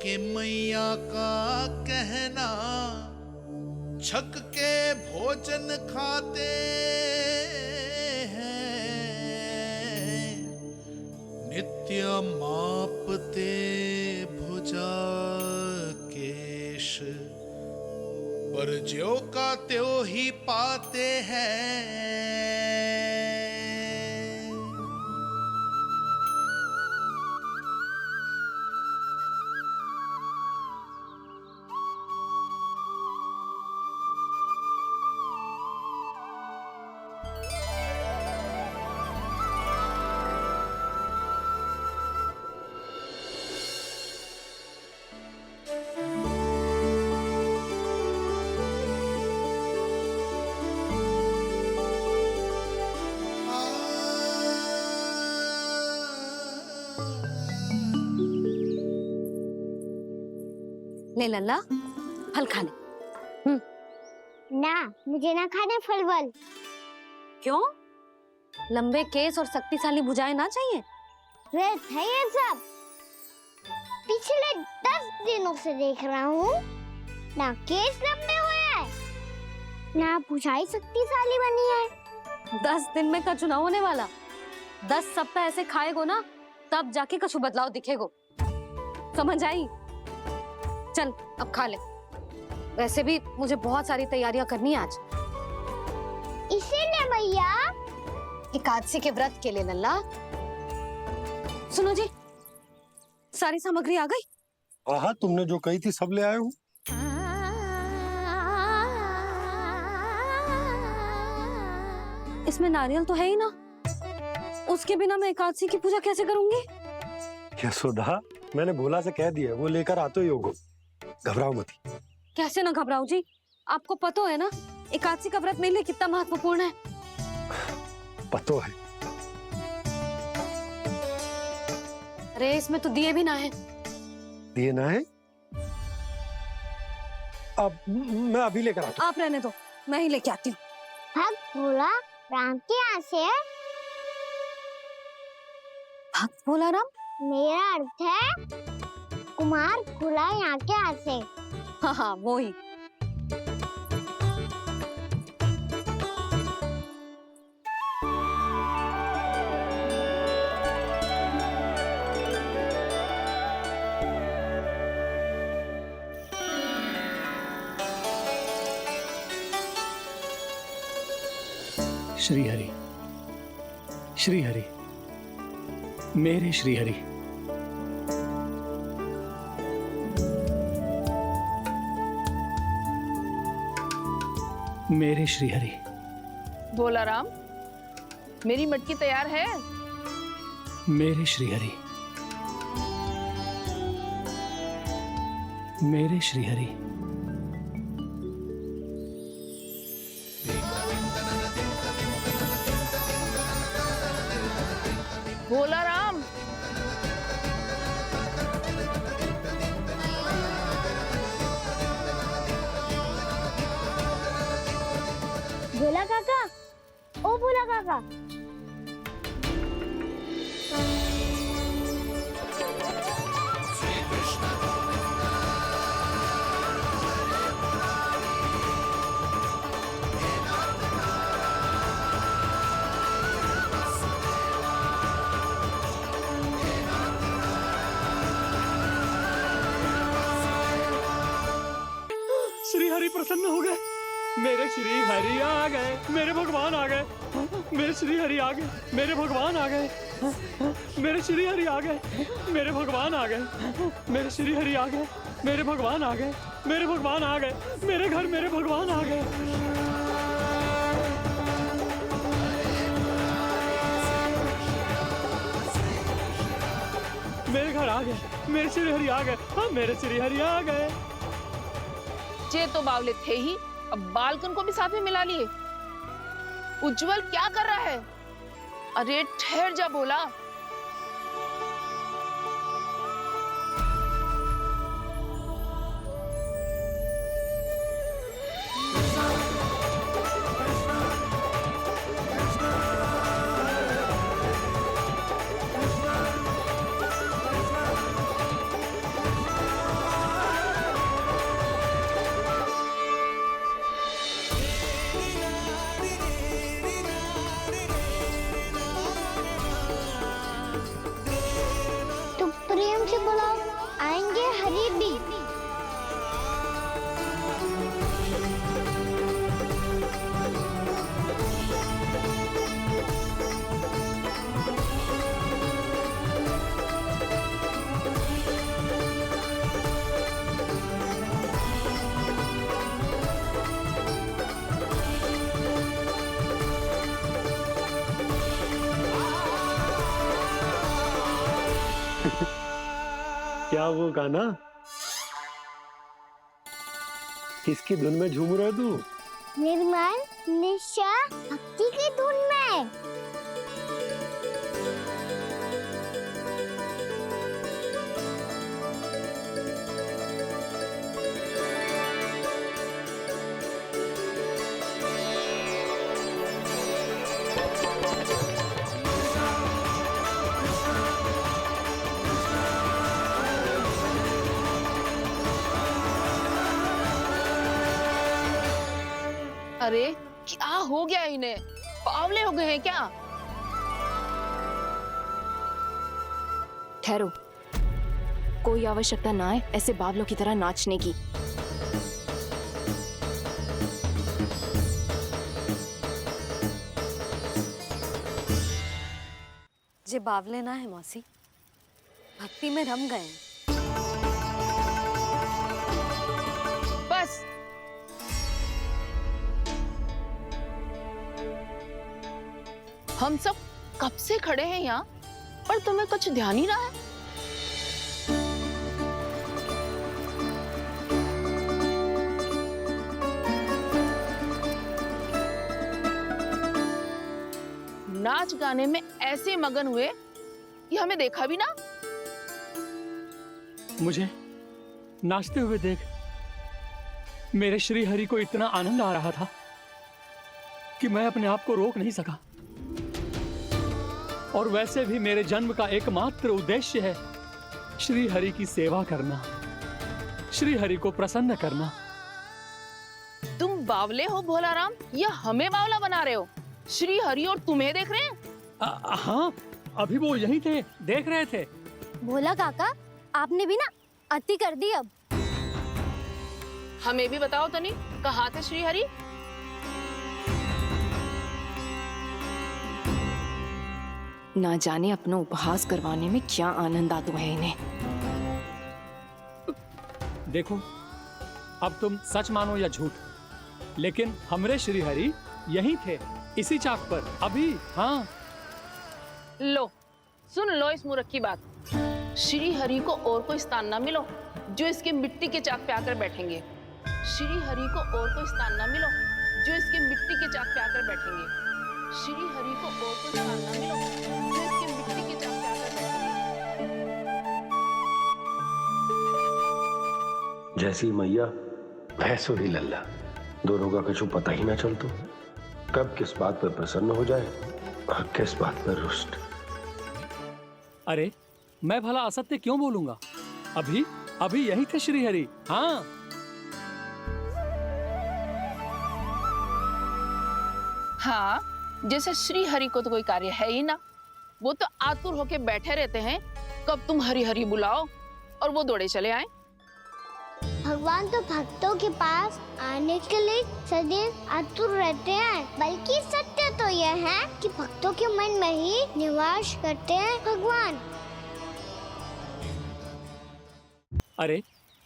कि मैया का कहना छक के भोजन खाते हैं, नित्य मापते भुजा केश, पर ज्यों का त्यों ही पाते हैं। ले लल्ला, फल खा ले। ना, मुझे ना खाने फल वल। क्यों? लंबे केस और शक्तिशाली भुजाएं ना चाहिए? व्यर्थ है ये सब। पिछले 10 दिनों से देख रहा हूँ, ना केस लंबे हुए हैं, ना भुजाएं शक्तिशाली बनी है। 10 दिन में का चुनाव होने वाला। 10 सप्ताह ऐसे खाएगो ना, तब जाके कछु बदलाव दिखेगो। समझ आई? चल अब खा ले। वैसे भी मुझे बहुत सारी तैयारियां करनी है आज। इसीलिए भैया एकादशी के व्रत के लिए लल्ला। सुनो जी, सारी सामग्री आ गई? हाँ, तुमने जो कही थी सब ले आए हूँ। इसमें नारियल तो है ही ना, उसके बिना मैं एकादशी की पूजा कैसे करूंगी? यशोदा, मैंने भोला से कह दिया, वो लेकर आते ही होगा। घबराओ मत। कैसे ना घबराऊं जी, आपको पता है ना एकादशी का व्रत मेरे लिए कितना महत्वपूर्ण है। पता है। अरे इसमें तो दिए भी ना है। दिए ना है? अब मैं अभी लेकर आता हूँ। आप रहने दो, मैं ही लेके आती हूँ। भक्त भोला राम के यहाँ से है। भक्त भोला राम? मेरा अर्थ है कुमार भोला यहाँ के यहाँ से। हाँ हाँ, वो ही। श्री हरि, श्री हरि, मेरे श्री हरि। मेरे श्री हरि। भोला राम, मेरी मटकी तैयार है? मेरे श्री हरि, मेरे श्री हरि। भोला राम, भोला काका, ओ भोला काका। श्री हरि प्रसन्न हो गए। मेरे श्री हरि आ गए, मेरे भगवान आ गए। मेरे श्री हरि आ गए, मेरे भगवान आ गए। मेरे श्री हरि आ गए, मेरे भगवान आ गए। मेरे श्री हरि आ गए, मेरे भगवान आ गए। मेरे भगवान आ गए, मेरे घर मेरे भगवान आ गए। मेरे घर आ गए, मेरे श्री हरि आ गए। हाँ, मेरे श्री हरि आ गए। जे तो बावले थे ही, अब बालकन को भी साथ में मिला लिए। उज्जवल क्या कर रहा है? अरे ठहर जा भोला। क्या वो गाना? किसकी धुन में झूम रहा है तू? निर्मल निशा भक्ति की धुन में। अरे क्या हो गया इन्हें? बावले हो गए हैं क्या? ठहरो, कोई आवश्यकता ना है ऐसे बावलों की तरह नाचने की। जे बावले ना है मौसी, भक्ति में रम गए हैं। बस हम सब कब से खड़े हैं यहाँ, पर तुम्हें कुछ ध्यान ही रहा है। नाच गाने में ऐसे मगन हुए कि हमें देखा भी ना। मुझे नाचते हुए देख मेरे श्री हरि को इतना आनंद आ रहा था कि मैं अपने आप को रोक नहीं सका। और वैसे भी मेरे जन्म का एकमात्र उद्देश्य है श्री हरि की सेवा करना, श्री हरि को प्रसन्न करना। तुम बावले हो भोलाराम, या हमें बावला बना रहे हो? श्री हरि और तुम्हें देख रहे हैं। हाँ, अभी वो यहीं थे, देख रहे थे। भोला काका, आपने भी ना अति कर दी अब। हमें भी बताओ तनी, कहाँ थे श्री हरि? ना जाने अपना उपहास करवाने में क्या आनंद आता है इन्हें। देखो, अब तुम सच मानो या झूठ, लेकिन हमरे श्री हरि यहीं थे, इसी चाक पर अभी। हाँ, लो सुन लो इस मूर्ख की बात। श्री हरि को और कोई स्थान ना मिलो जो इसके मिट्टी के चाक पे आकर बैठेंगे। श्री हरि को और कोई स्थान ना मिलो जो इसके मिट्टी के चाक पे आकर बैठेंगे। श्री हरि को और कोई स्थान ना मिलो जो इसके मिट्टी के चाक पे आकर बैठेंगे। जैसी मैया भैंसो ही लल्ला, दोनों का कुछ पता ही ना चलतो। कब किस बात पर प्रसन्न हो जाए और किस बात पर रुष्ट। अरे मैं भला असत्य क्यों बोलूंगा? अभी अभी यही थे श्री हरि। हाँ, हाँ, जैसे श्री हरि को तो कोई कार्य है ही ना। वो तो आतुर होके बैठे रहते हैं कब तुम हरि हरि बुलाओ और वो दौड़े चले आए। भगवान तो भक्तों के पास आने के लिए सदैव आतुर रहते हैं, बल्कि सत्य तो यह है कि भक्तों के मन में ही निवास करते हैं भगवान। अरे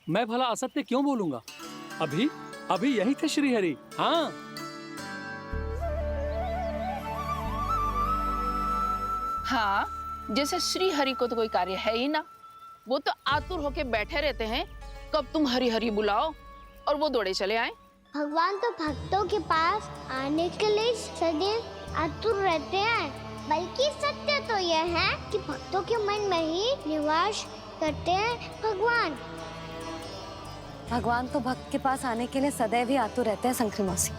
मैं भला असत्य क्यों बोलूंगा? अभी अभी यही थे श्री हरि। हाँ, हाँ, जैसे श्री हरि को तो कोई कार्य है ही ना। वो तो आतुर होके बैठे रहते हैं कब तुम हरि हरि बुलाओ और वो दौड़े चले आए। भगवान तो भक्तों के पास आने के लिए सदैव आतुर रहते हैं, बल्कि सत्य तो यह है कि भक्तों के मन में ही निवास करते हैं भगवान। भगवान तो भक्त के पास आने के लिए सदैव ही आतुर रहते हैं शंकरी मौसी।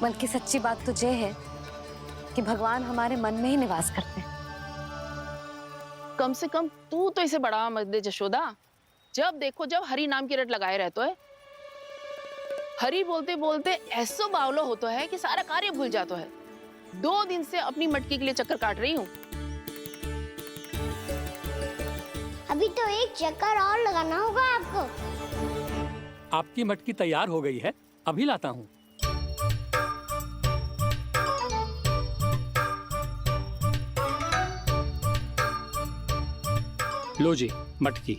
बल्कि सच्ची बात तो ये है कि भगवान हमारे मन में ही निवास करते हैं। कम से कम तू तो इसे बढ़ावा मत दे जशोदा। जब देखो जब हरि नाम की रट लगाए रहते है। हरि बोलते बोलते ऐसो बावलो होता है कि सारा कार्य भूल जाता है। 2 दिन से अपनी मटकी के लिए चक्कर काट रही हूँ। अभी तो एक चक्कर और लगाना होगा आपको। आपकी मटकी तैयार हो गई है, अभी लाता हूँ। लो जी मटकी।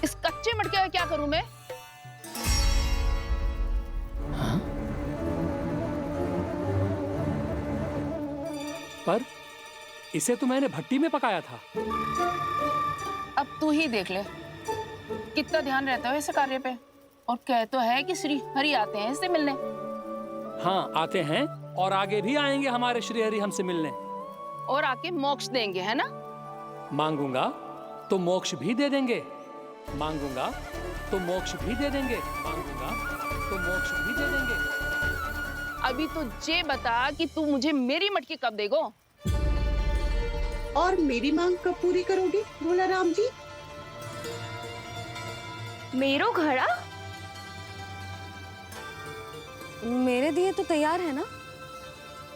इस कच्चे मटके का क्या करूं मैं? पर इसे तो मैंने भट्टी में पकाया था। अब तू ही देख ले कितना ध्यान रहता है इस कार्य पे। और कह तो है कि श्री हरि आते हैं इससे मिलने। हाँ, आते हैं और आगे भी आएंगे हमारे श्री हरि हमसे मिलने। और आके मोक्ष देंगे, है ना? मांगूंगा तो मोक्ष भी दे देंगे, मांगूंगा तो मोक्ष भी दे देंगे, मांगूंगा तो मोक्ष भी दे देंगे। अभी तो ये बता कि तू मुझे मेरी मटकी कब देगो? और मेरी मांग कब पूरी करोगे भोला राम जी? मेरो घड़ा मेरे दिए तो तैयार है ना,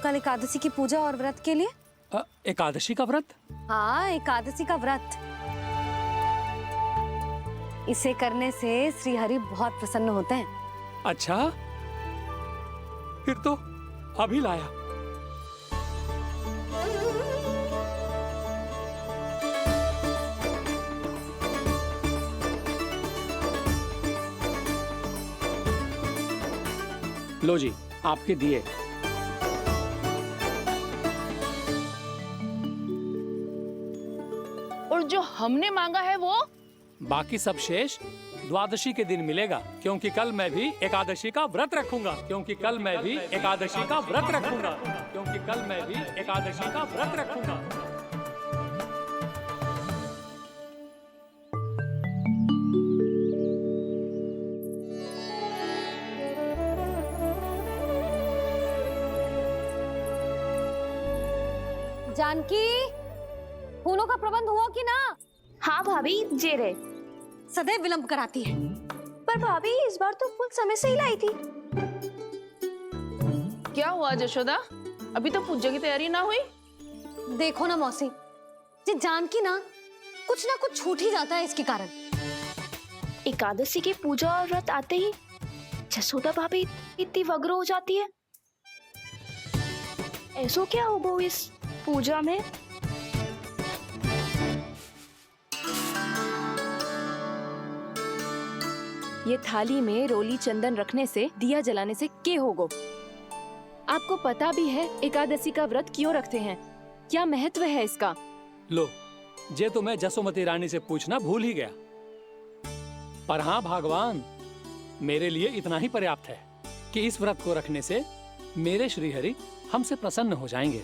कल एकादशी की पूजा और व्रत के लिए। एकादशी का व्रत? हाँ, एकादशी का व्रत। इसे करने से श्री हरि बहुत प्रसन्न होते हैं। अच्छा, फिर तो अभी लाया। लो जी, आपके दिए। और जो हमने मांगा है वो? बाकी सब शेष द्वादशी के दिन मिलेगा, क्योंकि कल मैं भी एकादशी का व्रत रखूंगा, क्योंकि कल मैं भी एकादशी का व्रत रखूंगा, क्योंकि कल मैं भी एकादशी का व्रत रखूंगा। जानकी, फूलों का प्रबंध हुआ कि ना? हाँ भाभी, जे रहे। सदैव विलंब कराती है। पर भाभी इस बार तो फूल समय से ही लाई थी। क्या हुआ जशोदा, अभी तो पूजा की तैयारी ना हुई? देखो ना मौसी, ये जानकी ना कुछ छूट ही जाता है इसके कारण। एकादशी की पूजा और व्रत आते ही जसोदा भाभी इतनी वग्र हो जाती है। ऐसो क्या हो गो इस पूजा में? ये थाली में रोली चंदन रखने से, दिया जलाने से के होगो? आपको पता भी है एकादशी का व्रत क्यों रखते हैं, क्या महत्व है इसका? लो, जे तो मैं जसोमती रानी से पूछना भूल ही गया। पर हाँ भगवान, मेरे लिए इतना ही पर्याप्त है कि इस व्रत को रखने से मेरे श्री हरि हमसे प्रसन्न हो जाएंगे।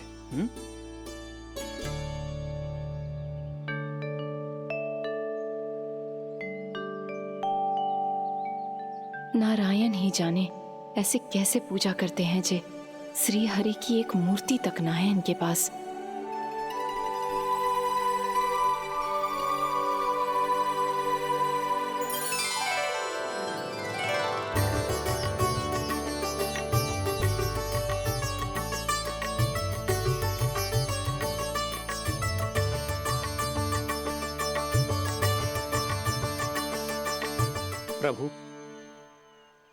नारायण ही जाने ऐसे कैसे पूजा करते हैं जे श्री हरि की एक मूर्ति तक ना है इनके पास। प्रभु,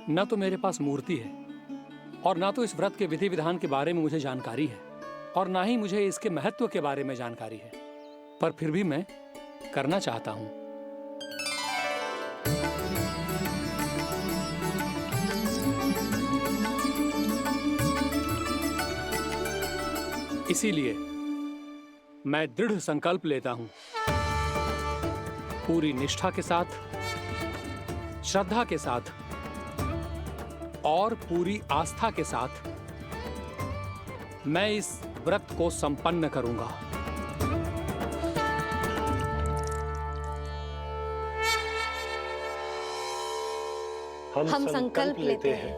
न तो मेरे पास मूर्ति है और ना तो इस व्रत के विधि विधान के बारे में मुझे जानकारी है और ना ही मुझे इसके महत्व के बारे में जानकारी है, पर फिर भी मैं करना चाहता हूं। इसीलिए मैं दृढ़ संकल्प लेता हूं, पूरी निष्ठा के साथ, श्रद्धा के साथ और पूरी आस्था के साथ मैं इस व्रत को संपन्न करूंगा। हम संकल्प लेते हैं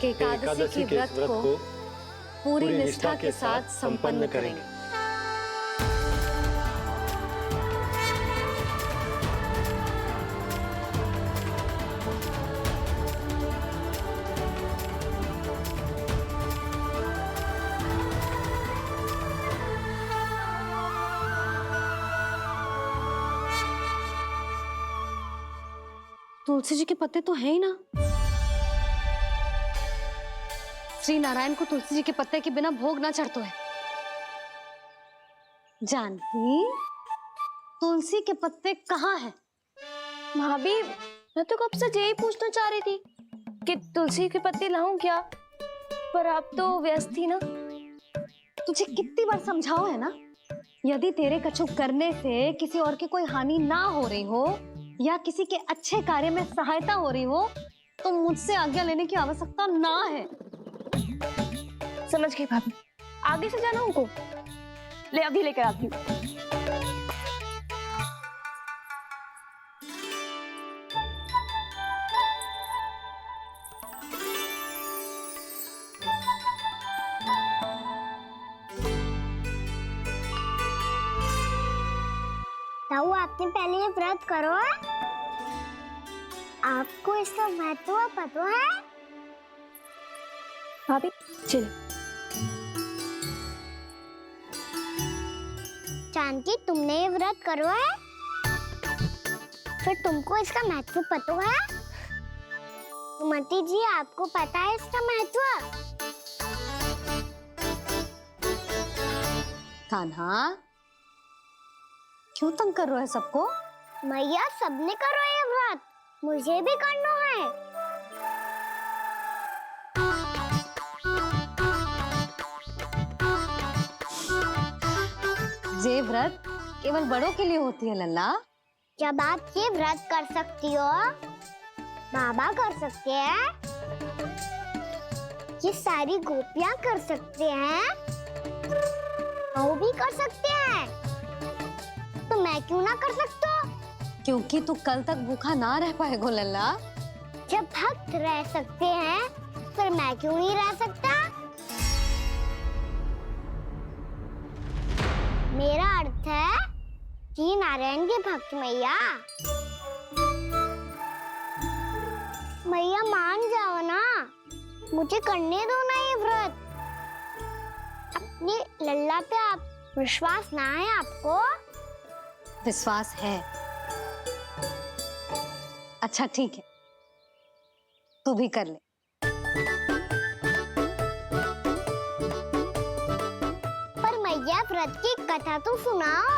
कि एकादशी के व्रत को पूरी निष्ठा के साथ संपन्न करेंगे। तुलसी जी के पत्ते तो हैं ही ना। श्री नारायण को तुलसी जी के पत्ते के बिना भोग ना चढ़तो है। जानकी, तुलसी के पत्ते कहाँ हैं? भाभी, मैं तो कब से यही पूछना चाह रही थी कि तुलसी के पत्ते लाऊं क्या, पर आप तो व्यस्त थी ना। तुझे कितनी बार समझाओ है ना, यदि तेरे कछु करने से किसी और की कोई हानि ना हो रही हो या किसी के अच्छे कार्य में सहायता हो रही हो तो मुझसे आज्ञा लेने की आवश्यकता ना है। समझ गई भाभी, आगे से जाना उनको। ले अभी लेकर आती हूँ। ताऊ, आपने पहले ये व्रत करो है? आपको इसका महत्व पता है? भाभी चल। जानकी, तुमने ये व्रत करो है? फिर तुमको इसका महत्व पता है? सुमति जी, आपको पता है इसका महत्व? कान्हा, क्यों तंग कर रहे हो सबको? मैया, सबने करो ये व्रत, मुझे भी करना है। ये व्रत केवल बड़ों के लिए होती है लल्ला। जब आप ये व्रत कर सकती हो, बाबा कर सकते हैं, ये सारी गोपियां कर सकते हैं, वो भी कर सकते हैं, तो मैं क्यों ना कर सकता? क्योंकि तू कल तक भूखा ना रह पाएगो लल्ला। जब भक्त रह सकते हैं, फिर मैं क्यों नहीं रह सकता? मेरा अर्थ है कि नारायण के भक्त मैया। मैया मान जाओ ना, मुझे करने दो ना ये व्रत। अपनी लल्ला पे आप विश्वास ना है आपको? विश्वास है। अच्छा ठीक है, तू भी कर ले। पर मैया, व्रत की कथा तो सुनाओ,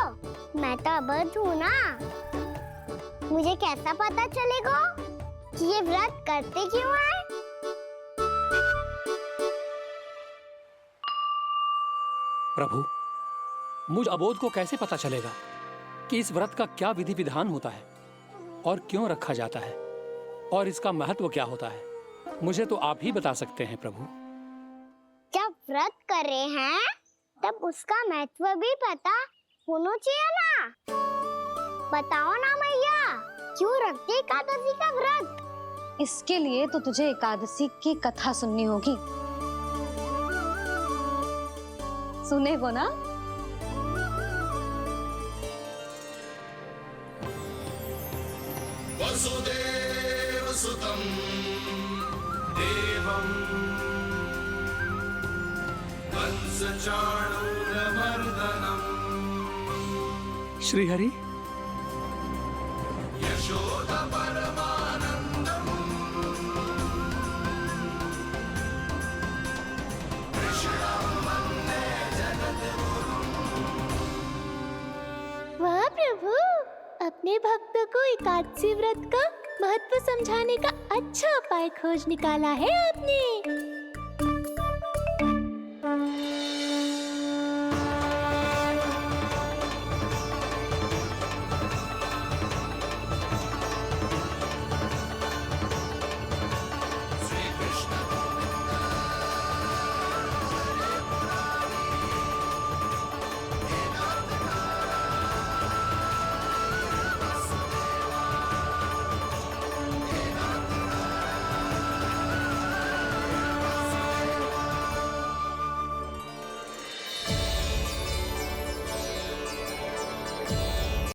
मैं तो अबध हूँ ना। मुझे कैसा पता चलेगा कि ये व्रत करते क्यों हैं? प्रभु, मुझ अबोध को कैसे पता चलेगा कि इस व्रत का क्या विधि विधान होता है और क्यों रखा जाता है और इसका महत्व क्या होता है? मुझे तो आप ही बता सकते हैं प्रभु। जब व्रत कर रहे हैं तब उसका महत्व भी पता होना चाहिए ना। बताओ ना मैया, क्यों रखते एकादशी का व्रत? इसके लिए तो तुझे एकादशी की कथा सुननी होगी। सुनेगो ना? वसुदेव सुतं देवं कंसचाणूरमर्दनम् श्रीहरि, यशोदा परमानन्दम् कृष्णं वन्दे जगद्गुरुम्। वाह प्रभु, अपने भक्तों को एकादशी व्रत का महत्व समझाने का अच्छा उपाय खोज निकाला है आपने।